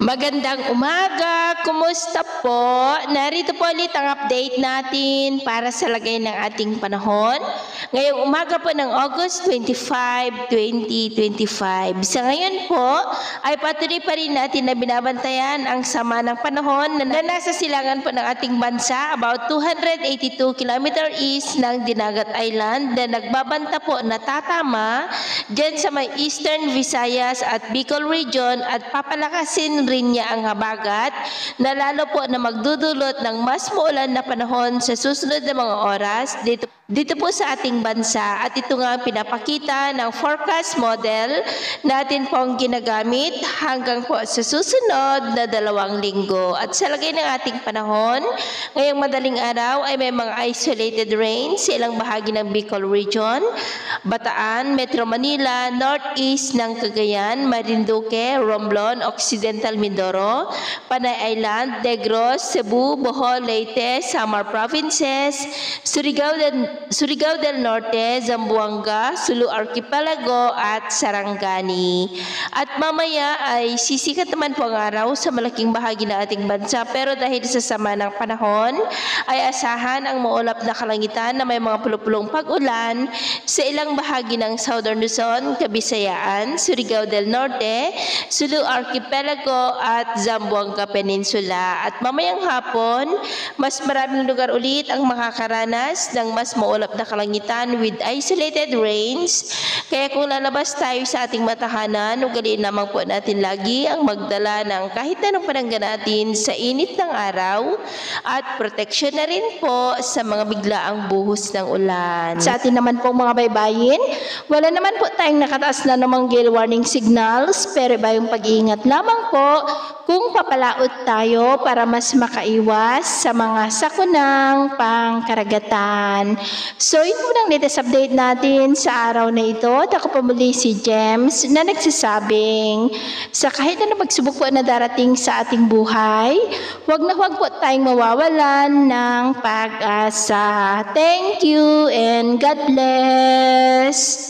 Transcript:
Magandang umaga! Kumusta po? Narito po ulit ang update natin para sa lagay ng ating panahon. Ngayong umaga po ng August 25, 2025. Sa ngayon po ay patuloy pa rin natin na binabantayan ang sama ng panahon na nasa silangan po ng ating bansa about 282 km east ng Dinagat Island na nagbabanta po na tatama dyan sa may Eastern Visayas at Bicol region at papalakasin rin niya ang habagat na lalo po na magdudulot ng mas maulan na panahon sa susunod na mga oras dito po sa ating bansa. At ito nga ang pinapakita ng forecast model natin pong ginagamit hanggang po sa susunod na 2 linggo. At sa lagay ng ating panahon, ngayong madaling araw ay may mga isolated rain sa ilang bahagi ng Bicol region, Bataan, Metro Manila, Northeast ng Cagayan, Marinduque, Romblon, Occidental Mindoro, Panay Island, Negros, Cebu, Bohol, Leyte, Samar Provinces, Surigao del Norte, Zamboanga, Sulu Archipelago at Sarangani. At mamaya ay sisikat naman po ang araw sa malaking bahagi ng ating bansa, pero dahil sa sama ng panahon ay asahan ang maulap na kalangitan na may mga pulupulong pag-ulan sa ilang bahagi ng Southern Luzon, Kabisayaan, Surigao del Norte, Sulu Archipelago at Zamboanga Peninsula. At mamayang hapon, mas maraming lugar ulit ang makakaranas ng mas maulap na kalangitan with isolated rains. Kaya kung lalabas tayo sa ating matahanan, ugaliin lamang po natin lagi ang magdala ng kahit anong panangga natin sa init ng araw at proteksyon na rin po sa mga biglaang buhos ng ulan. Sa atin naman po mga baybayin, wala naman po tayong nakataas na namang gale warning signals, pero iba yung pag-iingat lamang po kung papalaot tayo para mas makaiwas sa mga sakunang pangkaragatan. So yun po ang latest update natin sa araw na ito. At ako po muli si James na nagsasabing sa kahit na pagsubok po na darating sa ating buhay, huwag na huwag po tayong mawawalan ng pag-asa. Thank you and God bless!